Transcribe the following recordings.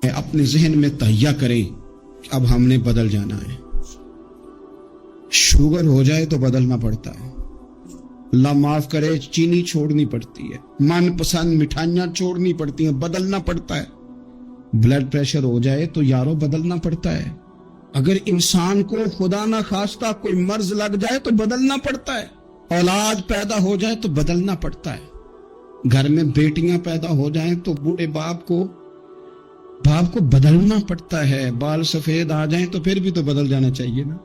اپنے ذہن میں تہیہ کریں کہ اب ہم نے بدل جانا ہے. شوگر ہو جائے تو بدلنا پڑتا ہے. اللہ معاف کرے چینی چھوڑنی پڑتی ہے, من پسند مٹھائیاں چھوڑنی پڑتی ہیں, بدلنا پڑتا ہے. بلڈ پریشر ہو جائے تو یارو بدلنا پڑتا ہے. اگر انسان کو خدا نہ خواستہ کوئی مرض لگ جائے تو بدلنا پڑتا ہے. اولاد پیدا ہو جائے تو بدلنا پڑتا ہے. گھر میں بیٹیاں پیدا ہو جائیں تو بوڑھے باپ کو بدلنا پڑتا ہے. بال سفید آ جائیں تو پھر بھی تو بدل جانا چاہیے نا.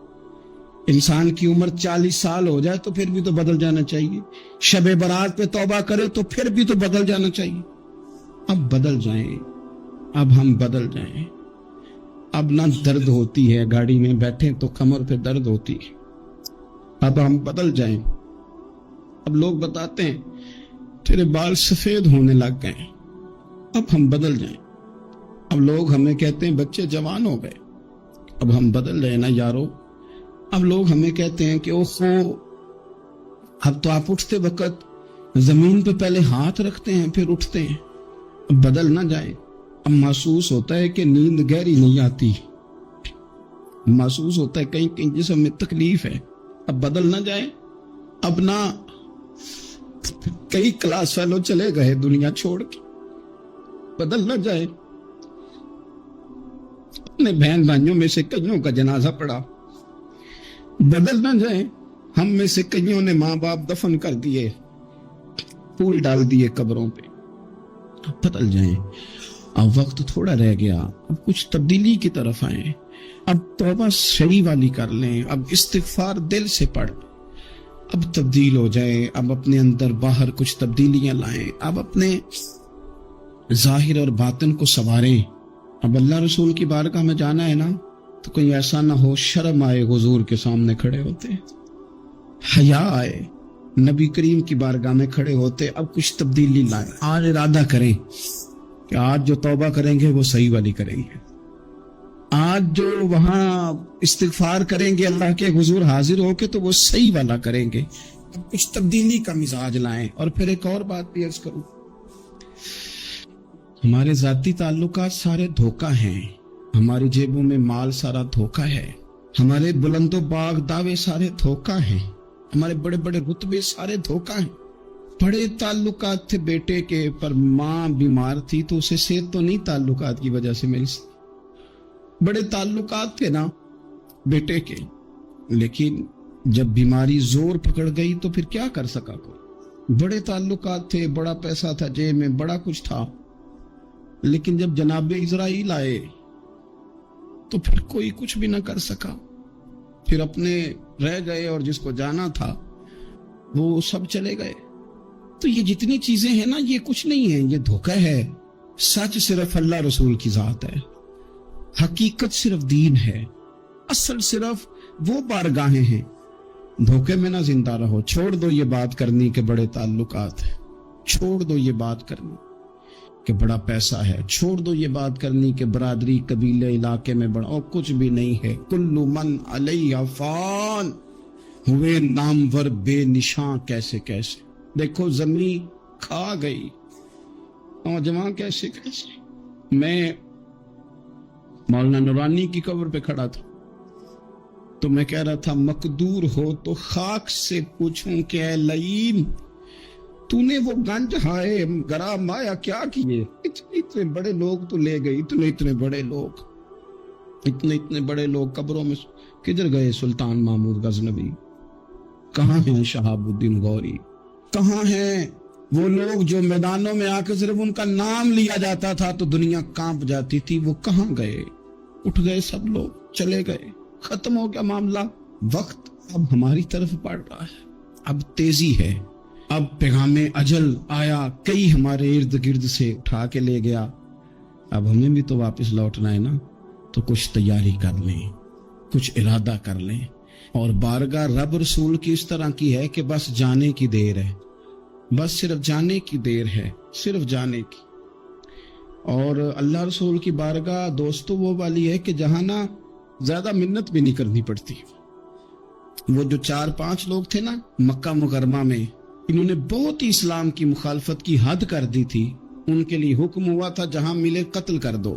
انسان کی عمر 40 سال ہو جائے تو پھر بھی تو بدل جانا چاہیے. شب برات پہ توبہ کرے تو پھر بھی تو بدل جانا چاہیے. اب بدل جائیں, اب ہم بدل جائیں. اب نہ درد ہوتی ہے, گاڑی میں بیٹھیں تو کمر پہ درد ہوتی ہے. اب ہم بدل جائیں. اب لوگ بتاتے ہیں تیرے بال سفید ہونے لگ گئے. اب ہم بدل جائیں. اب لوگ ہمیں کہتے ہیں بچے جوان ہو گئے. اب ہم بدل رہے نا یارو. اب لوگ ہمیں کہتے ہیں کہ اوہو اب تو آپ اٹھتے وقت زمین پہ پہلے ہاتھ رکھتے ہیں پھر اٹھتے ہیں. اب بدل نہ جائیں. اب محسوس ہوتا ہے کہ نیند گہری نہیں آتی, محسوس ہوتا ہے کہیں کہیں جسم میں تکلیف ہے. اب بدل نہ جائیں. اب نہ کئی کلاس فیلو چلے گئے دنیا چھوڑ کے, بدل نہ جائیں. اپنے بہن بھائیوں میں سے کئیوں کا جنازہ پڑا, بدل نہ جائیں. ہم میں سے کئیوں نے ماں باپ دفن کر دیے, پھول ڈال دیے قبروں پہ. اب بدل جائیں. اب وقت تھوڑا رہ گیا, اب کچھ تبدیلی کی طرف آئیں. اب توبہ صحیح والی کر لیں. اب استغفار دل سے پڑھ, اب تبدیل ہو جائیں. اب اپنے اندر باہر کچھ تبدیلیاں لائیں. اب اپنے ظاہر اور باطن کو سنواریں. اب اللہ رسول کی بارگاہ میں جانا ہے نا تو کوئی ایسا نہ ہو شرم آئے حضور کے سامنے کھڑے ہوتے, حیا آئے نبی کریم کی بارگاہ میں کھڑے ہوتے. اب کچھ تبدیلی لائیں. آج ارادہ کریں کہ آج جو توبہ کریں گے وہ صحیح والی کریں گے. آج جو وہاں استغفار کریں گے اللہ کے حضور حاضر ہو کے تو وہ صحیح والا کریں گے. اب کچھ تبدیلی کا مزاج لائیں. اور پھر ایک اور بات بھی عرض کروں, ہمارے ذاتی تعلقات سارے دھوکہ ہیں. ہماری جیبوں میں مال سارا دھوکہ ہے. ہمارے بلند و باغ دعوے سارے دھوکہ ہیں. ہمارے بڑے بڑے رتبے سارے دھوکہ ہیں. بڑے تعلقات تھے بیٹے کے, پر ماں بیمار تھی تو اسے صحت تو نہیں تعلقات کی وجہ سے مل سکی. بڑے تعلقات تھے نا بیٹے کے, لیکن جب بیماری زور پکڑ گئی تو پھر کیا کر سکا کوئی. بڑے تعلقات تھے, بڑا پیسہ تھا جیب میں, بڑا کچھ تھا, لیکن جب جناب اسرائیل آئے تو پھر کوئی کچھ بھی نہ کر سکا. پھر اپنے رہ گئے اور جس کو جانا تھا وہ سب چلے گئے. تو یہ جتنی چیزیں ہیں نا یہ کچھ نہیں ہیں, یہ دھوکہ ہے. سچ صرف اللہ رسول کی ذات ہے, حقیقت صرف دین ہے, اصل صرف وہ بارگاہیں ہیں. دھوکے میں نہ زندہ رہو. چھوڑ دو یہ بات کرنی کہ بڑے تعلقات ہیں, چھوڑ دو یہ بات کرنی کہ بڑا پیسہ ہے, چھوڑ دو یہ بات کرنی کہ برادری قبیلے علاقے میں بڑا, اور کچھ بھی نہیں ہے. کل من علیہ فان, ہوئے نامور بے نشاں کیسے کیسے. دیکھو زمین کھا گئی, نوجوان کیسے کیسے. میں مولانا نورانی کی قبر پہ کھڑا تھا تو میں کہہ رہا تھا مقدور ہو تو خاک سے پوچھوں کہ اے لئیم تو نے وہ گنج ہائے گرا مایا کیا کیے. اتنے بڑے لوگ تو لے گئی, اتنے بڑے لوگ قبروں میں کدھر گئے. سلطان محمود غزنوی کہاں ہیں, شہاب الدین غوری کہاں ہیں. وہ لوگ جو میدانوں میں آ کے صرف ان کا نام لیا جاتا تھا تو دنیا کانپ جاتی تھی, وہ کہاں گئے. اٹھ گئے سب لوگ, چلے گئے, ختم ہو گیا معاملہ. وقت اب ہماری طرف پڑ رہا ہے, اب تیزی ہے. اب پیغام اجل آیا, کئی ہمارے ارد گرد سے اٹھا کے لے گیا. اب ہمیں بھی تو واپس لوٹنا ہے نا, تو کچھ تیاری کر لیں, کچھ ارادہ کر لیں. اور بارگاہ رب رسول کی اس طرح کی ہے کہ بس جانے کی دیر ہے, بس صرف جانے کی دیر ہے, صرف جانے کی. اور اللہ رسول کی بارگاہ دوستو وہ والی ہے کہ جہاں نا زیادہ منت بھی نہیں کرنی پڑتی. وہ جو 4-5 لوگ تھے نا مکہ مکرمہ میں, انہوں نے بہت ہی اسلام کی مخالفت کی حد کر دی تھی. ان کے لیے حکم ہوا تھا جہاں ملے قتل کر دو,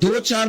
2 4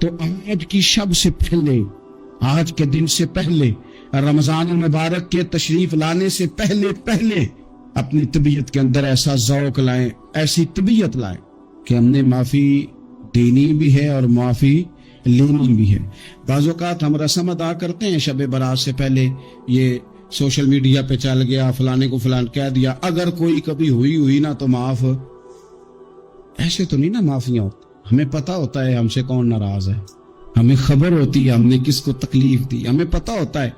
تو آج کی شب سے پہلے، آج کے دن سے پہلے، رمضان المبارک کے تشریف لانے سے پہلے اپنی طبیعت کے اندر ایسا ذوق لائیں، ایسی طبیعت لائیں کہ ہم نے معافی دینی بھی ہے اور معافی لینی بھی ہے۔ بعض اوقات ہم رسم ادا کرتے ہیں شب برات سے پہلے، یہ سوشل میڈیا پہ چل گیا، فلانے کو فلان کہہ دیا، اگر کوئی کبھی ہوئی نا تو معاف۔ ایسے تو نہیں نا معافیاں ہوتی، ہمیں پتہ ہوتا ہے ہم سے کون ناراض ہے، ہمیں خبر ہوتی ہے ہم نے کس کو تکلیف دی، ہمیں پتہ ہوتا ہے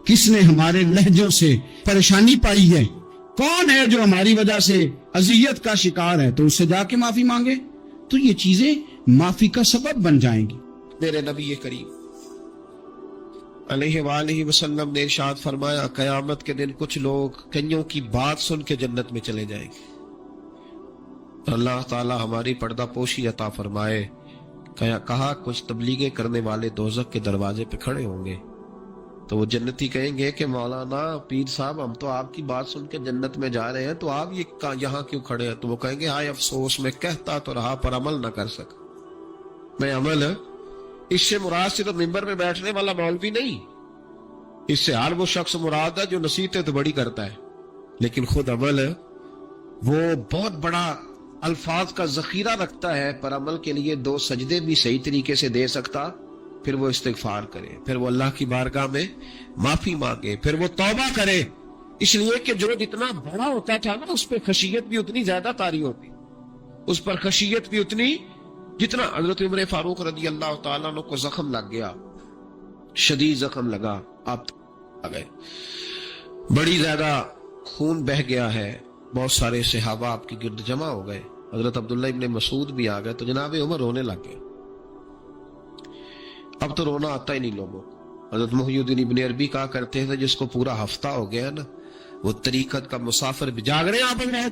کس نے ہمارے لہجوں سے پریشانی پائی ہے، کون ہے جو ہماری وجہ سے اذیت کا شکار ہے، تو اس سے جا کے معافی مانگے، تو یہ چیزیں معافی کا سبب بن جائیں گی۔ میرے نبی کریم علیہ وآلہ وسلم نے ارشاد فرمایا، قیامت کے دن کچھ لوگ کئیوں کی بات سن کے جنت میں چلے جائیں گے، اللہ تعالی ہماری پردہ پوشی عطا فرمائے۔ کہا کچھ تبلیغیں کرنے والے دوزخ کے دروازے پہ کھڑے ہوں گے تو وہ جنتی کہیں گے کہ مولانا پیر صاحب، ہم تو آپ کی بات سن کے جنت میں جا رہے ہیں، تو آپ یہ یہاں کیوں کھڑے ہیں؟ تو وہ کہیں گے ہائے افسوس، میں کہتا تو رہا پر عمل نہ کر سکا۔ میں عمل، اس سے مراد صرف ممبر میں بیٹھنے والا مولوی نہیں، اس سے ہر وہ شخص مراد ہے جو نصیحتیں تو بڑی کرتا ہے لیکن خود عمل وہ بہت بڑا الفاظ کا ذخیرہ رکھتا ہے، پر عمل کے لیے 2 سجدے بھی صحیح طریقے سے دے سکتا، پھر وہ استغفار کرے، پھر وہ اللہ کی بارگاہ میں معافی مانگے، پھر وہ توبہ کرے، اس لیے کہ جو جتنا بڑا ہوتا تھا نا اس پہ خشیت بھی اتنی زیادہ طاری ہوتی، اس پر خشیت بھی اتنی، جتنا حضرت عمر فاروق رضی اللہ تعالیٰ عنہ کو زخم لگ گیا، شدید زخم لگا، آپ آ گئے، بڑی زیادہ خون بہ گیا ہے، بہت سارے صحابہ آپ کی گرد جمع ہو گئے، حضرت عبداللہ ابن مسعود بھی آ گئے، تو جناب عمر رونے لگ گئے، اب تو رونا آتا ہی نہیں لوگوں۔ حضرت محی الدین ابن عربی کہا کرتے تھے جس کو پورا ہفتہ ہو گیا نا وہ طریقت کا مسافر بھی، جاگ رہے ہیں آپ رہے،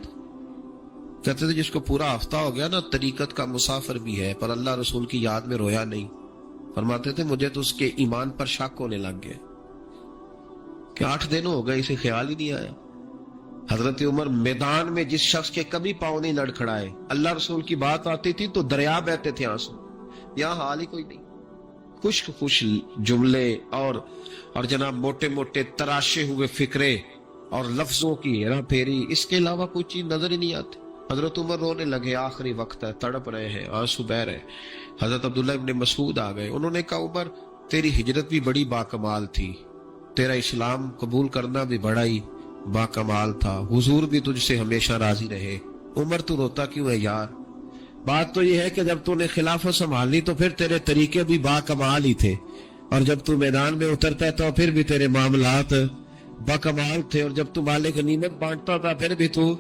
کہتے تھے جس کو پورا ہفتہ ہو گیا نا طریقت کا مسافر بھی ہے، پر اللہ رسول کی یاد میں رویا نہیں۔ فرماتے تھے مجھے تو اس کے ایمان پر شک ہونے لگ گیا کہ 8 دن ہو گئے اسے خیال ہی نہیں آیا۔ حضرت عمر میدان میں جس شخص کے کبھی پاؤں نہیں لڑکھڑائے، اللہ رسول کی بات آتی تھی تو دریا بہتے تھے آنسو، یہاں حال ہی کوئی نہیں، خوش جملے اور جناب موٹے موٹے تراشے ہوئے فکرے اور لفظوں کی ہیرا پھیری، اس کے علاوہ کوئی چیز نظر ہی نہیں آتی۔ حضرت عمر رونے لگے، آخری وقت ہے، تڑپ رہے ہیں، آنسو بہ رہے۔ حضرت عبداللہ ابن مسعود آ گئے، انہوں نے کہا عمر تیری ہجرت بھی بڑی باکمال تھی، تیرا اسلام قبول کرنا بھی بڑا ہی باکمال تھا، حضور بھی تجھ سے ہمیشہ راضی رہے، عمر تو روتا کیوں ہے یار؟ بات تو یہ ہے کہ جب تو نے خلافت سنبھالی تو پھر تیرے طریقے بھی باکمال ہی تھے، اور جب تو میدان میں اترتا ہے تو پھر بھی تیرے معاملات باکمال تھے، اور جب تو مال غنیمت بانٹتا تھا پھر بھی تو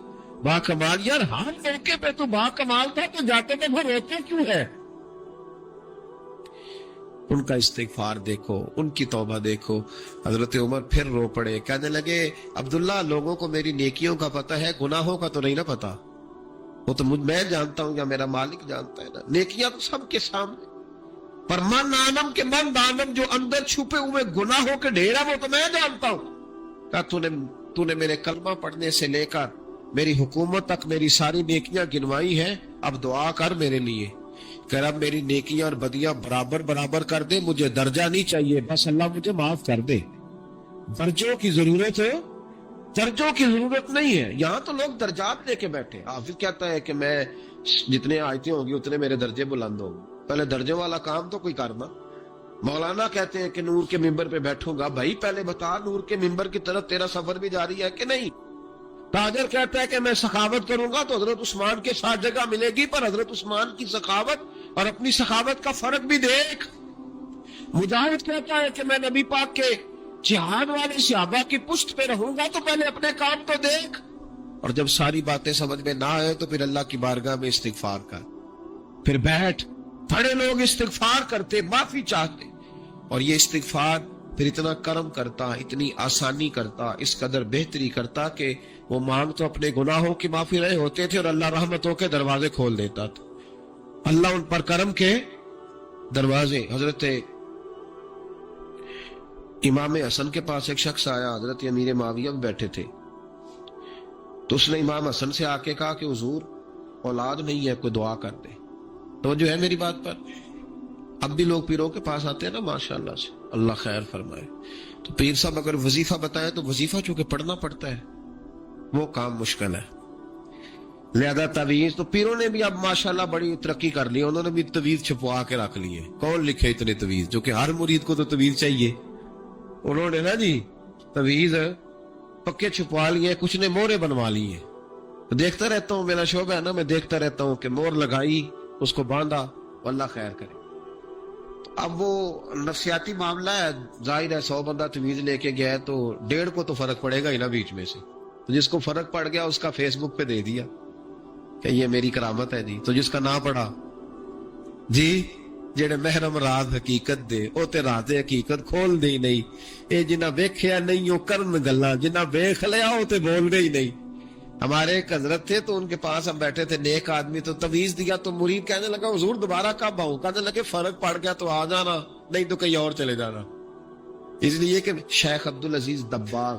باکمال۔ یار ہر موقع پہ تو باکمال تھا، تو جاتے تو پھر روتے کیوں ہے؟ ان کا استغفار دیکھو، ان کی توبہ دیکھو۔ حضرت عمر پھر رو پڑے، کہنے لگے عبداللہ لوگوں کو میری نیکیوں کا پتہ ہے، گناہوں کا تو نہیں نا پتہ، وہ تو میں جانتا ہوں یا میرا مالک جانتا ہے نا، نیکیاں تو سب کے سامنے، پر من آنم کے من دانم، جو اندر چھپے ہوئے گناہوں کے ڈھیر ہے وہ تو میں جانتا ہوں۔ کہا تو نے میرے کلمہ پڑھنے سے لے کر میری حکومت تک میری ساری نیکیاں گنوائی ہیں، اب دعا کر میرے لیے کہ رب میری نیکیاں اور بدیاں برابر کر دے، مجھے درجہ نہیں چاہیے، بس اللہ مجھے معاف کر دے، درجوں کی ضرورت ہے، درجوں کی ضرورت نہیں ہے۔ یہاں تو لوگ درجات لے کے بیٹھے، حافظ کہتا ہے کہ میں جتنے آیتیں ہوگی اتنے میرے درجے بلند ہوں گے، پہلے درجے والا کام تو کوئی کرنا۔ مولانا کہتے ہیں کہ نور کے ممبر پہ بیٹھوں گا، بھائی پہلے بتا نور کے ممبر کی طرف تیرا سفر بھی جاری ہے کہ نہیں؟ تاجر کہتا ہے کہ میں سخاوت کروں گا تو حضرت عثمان کے ساتھ جگہ ملے گی، پر حضرت عثمان کی سخاوت اور اپنی سخاوت کا فرق بھی دیکھ۔ مجاہد کہتا ہے کہ میں نبی پاک کے جہاد والے صحابہ کی پشت پہ رہوں گا، تو پہلے اپنے کام تو دیکھ۔ اور جب ساری باتیں سمجھ میں نہ آئے تو پھر اللہ کی بارگاہ میں استغفار کر، پھر بیٹھ۔ بڑے لوگ استغفار کرتے، معافی چاہتے، اور یہ استغفار پھر اتنا کرم کرتا، اتنی آسانی کرتا، اس قدر بہتری کرتا کہ وہ مانگ تو اپنے گناہوں کی معافی رہے ہوتے تھے اور اللہ رحمتوں کے دروازے کھول دیتا تھا، اللہ ان پر کرم کے دروازے۔ حضرت امام حسن کے پاس ایک شخص آیا، حضرت امیر معاویہ بھی بیٹھے تھے، تو اس نے امام حسن سے آ کے کہا کہ حضور اولاد نہیں ہے، کوئی دعا کر دے۔ توجہ ہے میری بات پر؟ اب بھی لوگ پیروں کے پاس آتے ہیں نا ماشاءاللہ سے, اللہ خیر فرمائے. تو پیر صاحب اگر وظیفہ بتائے تو وظیفہ چونکہ پڑھنا پڑتا ہے, وہ کام مشکل ہے. لہذا تعویذ تو پیروں نے بھی اب ماشاءاللہ بڑی ترقی کر لی, انہوں نے بھی تعویذ چھپوا کے رکھ لی ہے. کون لکھے اتنے تعویذ, جو کہ ہر مرید کو تو تعویذ چاہیے. انہوں نے نا جی تعویذ پکے چھپوا لیے, کچھ نے مورے بنوا لی ہیں. دیکھتا رہتا ہوں, میرا شعبہ ہے نا, میں دیکھتا رہتا ہوں کہ مور لگائی, اس کو باندھا, اللہ خیر کرے. اب وہ نفسیاتی معاملہ ہے, ظاہر ہے 100 بندہ تعویذ لے کے گیا ہے تو 1.5 کو تو فرق پڑے گا ہی نا بیچ میں سے. تو جس کو فرق پڑ گیا اس کا فیس بک پہ دے دیا کہ یہ میری کرامت ہے جی. تو جس کا نہ پڑا جی, جڑے محرم راز حقیقت دے او تے راز حقیقت کھول دے ہی نہیں. اے جنہ ویکھیا نہیں او کرن گلاں, جنہ ویکھ لیا او تے بول دے ہی نہیں. ہمارے ایک حضرت تھے تو ان کے پاس ہم بیٹھے تھے, نیک آدمی, تو تعویذ دیا تو مرید کہنے لگا حضور دوبارہ کب آؤں؟ کہنے لگے فرق پڑ گیا تو آ جانا, نہیں تو کہیں اور چلے جانا. اس لیے کہ شیخ عبدالعزیز دباغ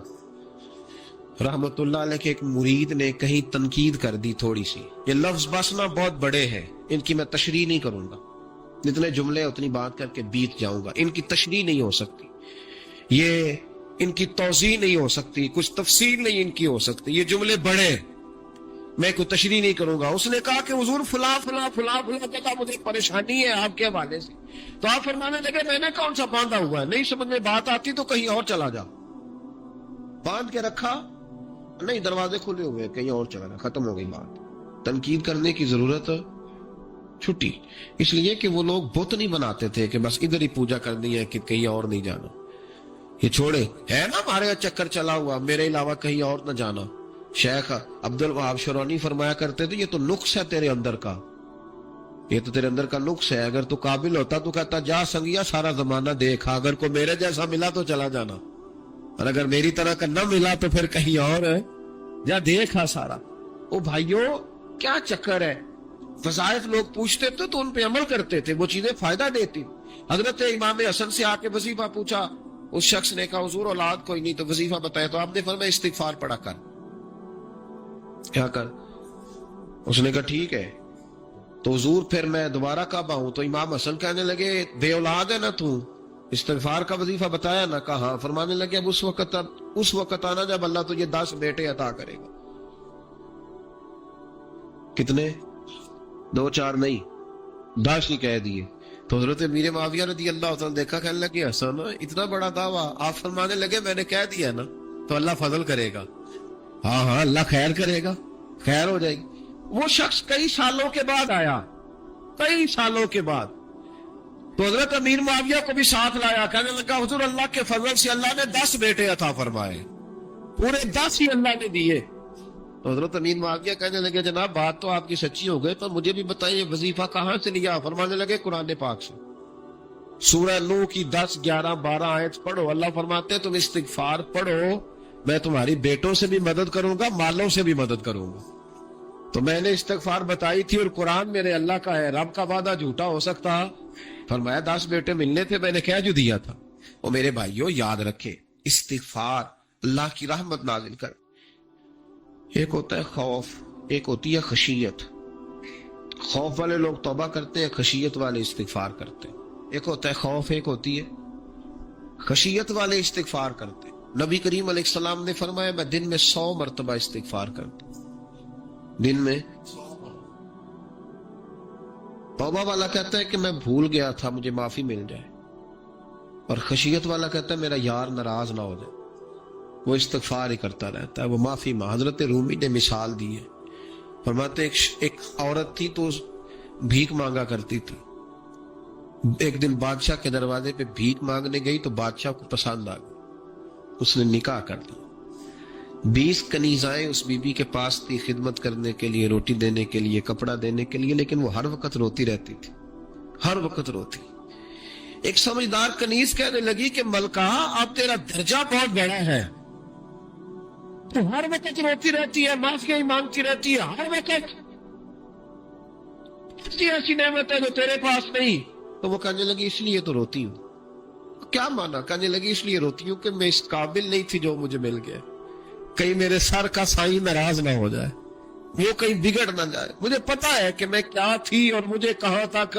رحمت اللہ علیہ کے ایک مرید نے کہیں تنقید کر دی تھوڑی سی. یہ لفظ بس نا بہت بڑے ہیں, ان کی میں تشریح نہیں کروں گا, جتنے جملے اتنی بات کر کے بیت جاؤں گا. ان کی تشریح نہیں ہو سکتی, یہ ان کی توضیح نہیں ہو سکتی, کچھ تفصیل نہیں ان کی ہو سکتی. یہ جملے بڑے, میں کوئی تشریح نہیں کروں گا. اس نے کہا کہ حضور فلاں فلاں فلاں فلاں جگہ مجھے پریشانی ہے آپ کے حوالے سے. تو آپ فرمانے لگے میں نے کون سا باندھا ہوا ہے, نہیں سمجھ میں بات آتی تو کہیں اور چلا جا. باندھ کے رکھا, نہیں دروازے کھلے ہوئے, کہیں اور چلا جا, ختم ہو گئی بات. تنقید کرنے کی ضرورت چھٹی, اس لیے کہ وہ لوگ بت نہیں بناتے تھے کہ بس ادھر ہی پوجا کرنی ہے کہ کہیں اور نہیں جانا. یہ چھوڑے, ہے نا ہمارے چکر چلا ہوا, میرے علاوہ کہیں اور نہ جانا. شیخ عبدالوہاب شرونی فرمایا کرتے تھے یہ تو نقص ہے تیرے اندر کا, یہ تو تیرے اندر کا نقص ہے. اگر تو قابل ہوتا تو کہتا جا سنگیا سارا زمانہ دیکھا, اگر کوئی میرے جیسا ملا تو چلا جانا, اور اگر میری طرح کا نہ ملا تو پھر کہیں اور ہے, جا دیکھا سارا. او بھائیو کیا چکر ہے, وظائف لوگ پوچھتے تھے تو ان پہ عمل کرتے تھے, وہ چیزیں فائدہ دیتی. حضرت امام حسن سے آ کے وظیفہ پوچھا, اس شخص نے کہا حضور اولاد کوئی نہیں تو وظیفہ بتایا, تو آپ نے فرمایا استغفار پڑھا کر. کیا کر؟ اس نے کہا ٹھیک ہے. تو حضور پھر میں دوبارہ کب آؤں؟ تو امام حسن کہنے لگے بے اولاد ہے نا تو, استغفار کا وظیفہ بتایا نا؟ کہا ہاں. فرمانے لگے اب اس وقت آنا جب اللہ تجھے 10 بیٹے عطا کرے گا. کتنے؟ 2-4 نہیں, 10 ہی کہہ دیے. تو حضرت امیر معاویہ رضی اللہ عنہ دیکھا, کہنے لگے حسن اتنا بڑا دعویٰ. آپ فرمانے لگے میں نے کہہ دیا نا تو اللہ فضل کرے گا. ہاں ہاں اللہ خیر کرے گا, خیر ہو جائے گی. وہ شخص کئی سالوں کے بعد آیا, کئی سالوں کے بعد, تو حضرت امیر معاویہ کو بھی ساتھ لایا. کہنے لگا حضور اللہ کے فضل سے اللہ نے 10 بیٹے عطا فرمائے, پورے 10 ہی اللہ نے دیے. تو حضرت امیر معاویہ کہنے لگے جناب بات تو آپ کی سچی ہو گئی, پر مجھے بھی بتائیے وظیفہ کہاں سے لیا؟ فرمانے لگے قرآن پاک سے, سورہ نوح کی 10, 11, 12 آیت پڑھو. اللہ فرماتے ہیں تم استغفار پڑھو, میں تمہاری بیٹوں سے بھی مدد کروں گا, مالوں سے بھی مدد کروں گا. تو میں نے استغفار بتائی تھی اور قرآن میرے اللہ کا ہے, رب کا وعدہ جھوٹا ہو سکتا؟ فرمایا 10 بیٹے ملنے تھے, میں نے کیا جو دیا تھا. وہ میرے بھائیوں یاد رکھے, استغفار اللہ کی رحمت نازل کر. ایک ہوتا ہے خوف, ایک ہوتی ہے خشیت. خوف والے لوگ توبہ کرتے ہیں, خشیت والے استغفار کرتے ہیں. ایک ہوتا ہے خوف, ایک ہوتی ہے خشیت والے استغفار کرتے ہیں. نبی کریم علیہ السلام نے فرمایا میں دن میں 100 مرتبہ استغفار کرتا ہوں, دن میں. توبہ والا کہتا ہے کہ میں بھول گیا تھا, مجھے معافی مل جائے, اور خشیت والا کہتا ہے میرا یار ناراض نہ ہو جائے, وہ استغفار ہی کرتا رہتا ہے, وہ معافی ماں. حضرت رومی نے مثال دی ہے, فرماتے ایک عورت تھی تو بھیک مانگا کرتی تھی. ایک دن بادشاہ کے دروازے پہ بھیک مانگنے گئی تو بادشاہ کو پسند آ گئی, اس نے نکاح کر دیا. 20 کنیزائیں اس بی بی کے پاس تھی خدمت کرنے کے لیے, روٹی دینے کے لیے, کپڑا دینے کے لیے, لیکن وہ ہر وقت روتی رہتی تھی, ہر وقت روتی. ایک سمجھدار کنیز کہنے لگی کہ ملکہ اب تیرا درجہ بہت بڑا ہے, تو ہر وقت روتی رہتی ہے, معافیاں مانگتی رہتی ہے, ہر وقت ایسی نعمت ہے جو تیرے پاس نہیں. تو وہ کہنے لگی اس لیے تو روتی ہوں. کیا مانا؟ کہنے لگی اس لیے روتی ہوں کہ میں اس قابل نہیں تھی جو مجھے مل گیا, کہیں میرے سر کا سائیں ناراض نہ ہو جائے, وہ کہیں بگڑ نہ جائے. مجھے پتا ہے کہ میں کیا تھی اور مجھے کہاں تک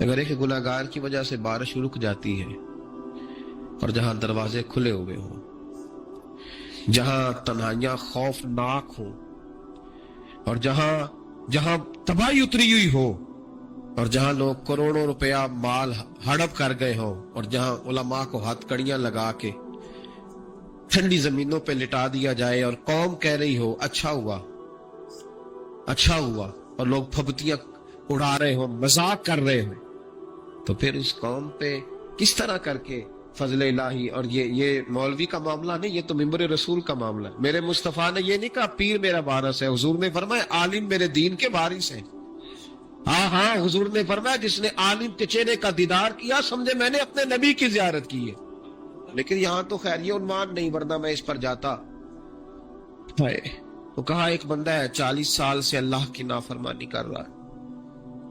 اگر ایک گناہگار کی وجہ سے بارش رک جاتی ہے اور جہاں دروازے کھلے ہوئے ہوں، جہاں تنہائیاں خوفناک ہوں، اور جہاں تباہی اتری ہوئی ہو، اور جہاں لوگ کروڑوں روپیہ مال ہڑپ کر گئے ہوں، اور جہاں علماء کو ہاتھ کڑیاں لگا کے ٹھنڈی زمینوں پہ لٹا دیا جائے اور قوم کہہ رہی ہو اچھا ہوا اچھا ہوا، اور لوگ پھبتیاں اڑا رہے ہوں، مذاق کر رہے ہوں، تو پھر اس قوم پہ کس طرح کر کے فضل الہی؟ اور یہ مولوی کا معاملہ نہیں، یہ تو ممبر رسول کا معاملہ ہے۔ میرے مصطفیٰ نے یہ نہیں کہا پیر میرا وارث ہے، حضور نے فرمایا عالم میرے دین کے وارث ہیں۔ ہاں حضور نے فرمایا جس نے عالم کے چہرے کا دیدار کیا سمجھے میں نے اپنے نبی کی زیارت کی ہے۔ لیکن یہاں تو خیر یہ عنوان نہیں، ورنہ میں اس پر جاتا۔ وہ کہا ایک بندہ ہے 40 سال سے اللہ کی نافرمانی کر رہا ہے،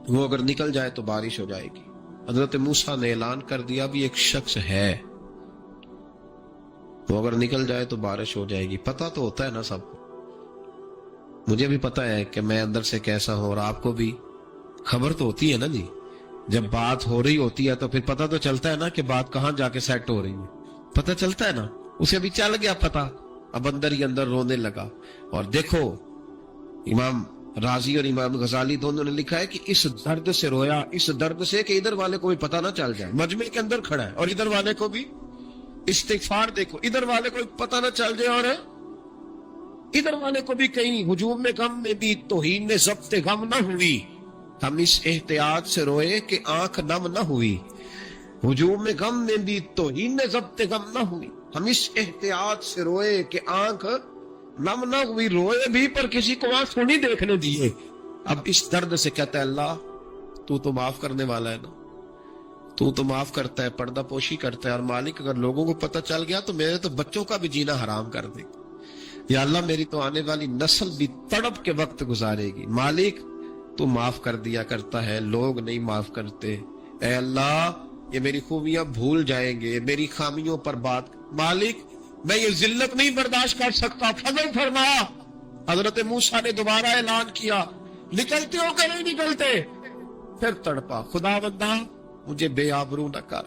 وہ اگر نکل جائے تو بارش ہو جائے گی۔ حضرت موسیٰ نے اعلان کر دیا بھی ایک شخص ہے، وہ اگر نکل جائے تو بارش ہو جائے گی۔ پتہ تو ہوتا ہے نا سب کو، مجھے بھی پتہ ہے کہ میں اندر سے کیسا ہوں، اور آپ کو بھی خبر تو ہوتی ہے نا جی۔ جب بات ہو رہی ہوتی ہے تو پھر پتہ تو چلتا ہے نا کہ بات کہاں جا کے سیٹ ہو رہی ہے، پتہ چلتا ہے نا۔ اسے بھی چل گیا پتہ، اب اندر ہی اندر رونے لگا۔ اور دیکھو امام رازی اور امام غزالی دونوں نے لکھا ہے کہ اس درد سے رویا، اس درد سے کہ ادھر والے کو بھی پتہ نہ چل جائے، مجمع کے اندر کھڑا ہے اور ادھر والے کو بھی استغفار دیکھو، ادھر والے کو بھی پتہ نہ چل جائے، اور ادھر والے کو بھی کہیں ہجوم میں غم میں بھی توہین میں ضبط غم نہ ہوئی۔ ہم اس احتیاط سے روئے کہ آنکھ نم نہ ہوئی، ہجوم میں غم میں بھی توہین میں ضبط غم نہ ہوئی۔ ہم اس احتیاط سے روئے کہ آنکھ نم نہ ہوئی، روئے بھی پر کسی کو آنکھ نہیں دیکھنے دیے۔ اب اس درد سے کہتا ہے اللہ تو معاف کرنے والا ہے نا، تو معاف کرتا ہے، پردہ پوشی کرتا ہے، اور مالک اگر لوگوں کو پتہ چل گیا تو میرے تو بچوں کا بھی جینا حرام کر دے، یا اللہ میری تو آنے والی نسل بھی تڑپ کے وقت گزارے گی۔ مالک تو معاف کر دیا کرتا ہے، لوگ نہیں معاف کرتے، اے اللہ یہ میری خوبیاں بھول جائیں گے، میری خامیوں پر بات، مالک میں یہ ذلت نہیں برداشت کر سکتا، فضل فرما۔ حضرت موسیٰ نے دوبارہ اعلان کیا نکلتے ہو کہ نہیں نکلتے؟ پھر تڑپا خدا بندہ مجھے بے آبرو نہ کر،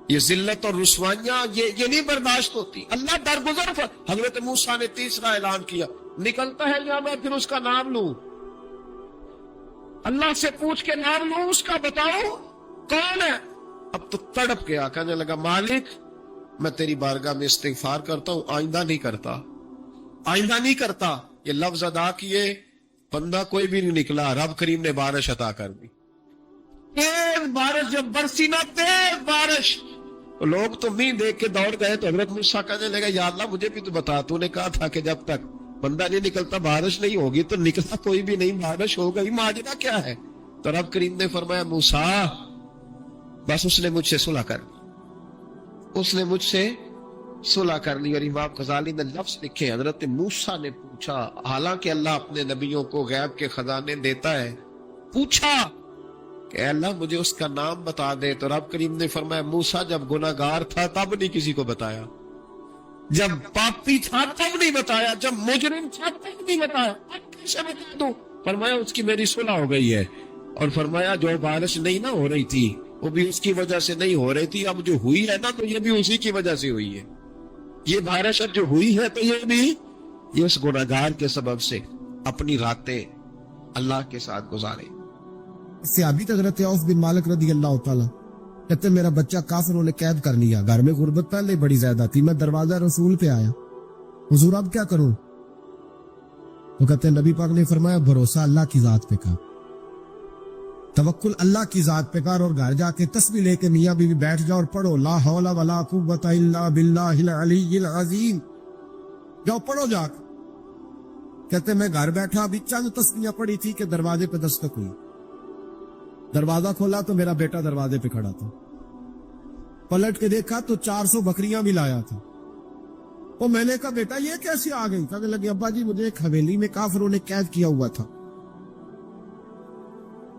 یہ ذلت اور رسوائیاں یہ نہیں برداشت ہوتی، اللہ درگزر حضرت موسیٰ نے تیسرا اعلان کیا نکلتا ہے یا میں پھر اس کا نام لوں؟ اللہ سے پوچھ کے نام لوں اس کا، بتاؤ کون ہے؟ اب تو تڑپ گیا، کہنے لگا مالک میں تیری بارگاہ میں استغفار کرتا ہوں، آئندہ نہیں کرتا، آئندہ نہیں کرتا۔ یہ لفظ ادا کیے، بندہ کوئی بھی نہیں نکلا، رب کریم نے بارش عطا کر دی، تیز بارش، جب برسی نا تیز بارش، لوگ تو مین دیکھ کے دوڑ گئے۔ تو حضرت موسیٰ کہنے لگا یا اللہ مجھے بھی تو بتا، تو نے کہا تھا کہ جب تک بندہ نہیں نکلتا بارش نہیں ہوگی، تو نکلا کوئی بھی نہیں، بارش ہو گئی، ماجرا کیا ہے؟ تو رب کریم نے فرمایا موسیٰ بس اس نے مجھ سے صلح کر لی، اس نے مجھ سے صلح کر لی۔ اور امام غزالی نے لفظ لکھے حضرت موسیٰ نے پوچھا، حالانکہ اللہ اپنے نبیوں کو غیب کے خزانے دیتا ہے، پوچھا کہ اے اللہ مجھے اس کا نام بتا دے، تو رب کریم نے فرمایا موسیٰ جب گناہگار تھا تب نہیں کسی کو بتایا، جب پاپی تھا تب نہیں بتایا، جب مجرم تھا تب نہیں بتایا، اب کیسے بتا دوں؟ فرمایا اس کی میری صلح ہو گئی ہے، اور فرمایا جو بارش نہیں نہ ہو رہی تھی وہ بھی اس کی وجہ سے نہیں ہو رہی تھی، اب جو ہوئی ہے نا تو یہ بھی اسی کی وجہ سے ہوئی ہے، یہ بارش اب جو ہوئی ہے تو یہ بھی یہ اس گناہگار کے سبب سے اپنی راتیں اللہ کے ساتھ گزارے۔ اس سے ابھی حضرت عوف بن مالک رضی اللہ تعالیٰ کہتے میرا بچہ کافروں نے قید کر لیا، گھر میں غربت پہلے بڑی زیادہ تھی، میں دروازہ رسول پہ آیا، حضور اب کیا کروں؟ تو کہتے نبی پاک نے فرمایا بھروسہ اللہ کی ذات پہ کر، توکل اللہ کی ذات پہ کر، اور گھر جا کے تسبیح لے کے میاں بیوی بیٹھ جاؤ اور پڑھو لا حول ولا قوت الا باللہ العلی العظیم، جاؤ پڑھو جا کے۔ کہتے میں گھر بیٹھا ابھی چند تسبیحاں پڑھی تھی کہ دروازے پہ دستک ہوئی، دروازہ کھولا تو میرا بیٹا دروازے پہ کھڑا تھا، پلٹ کے دیکھا تو 400 بکریاں بھی لایا تھا۔ وہ میں نے کہا بیٹا یہ کیسے آ گئی؟ کہنے لگے ابا جی مجھے ایک حویلی میں کافروں نے قید کیا ہوا تھا،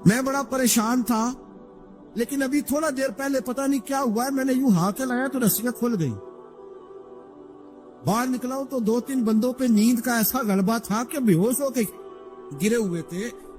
میں بڑا پریشان تھا، لیکن ابھی تھوڑا دیر پہلے پتہ نہیں کیا ہوا ہے، میں نے یوں ہاتھ لایا تو رسیاں کھل گئی، باہر نکلا ہوں تو 2-3 بندوں پہ نیند کا ایسا غلبہ تھا کہ بے ہوش ہو کے گرے ہوئے تھے،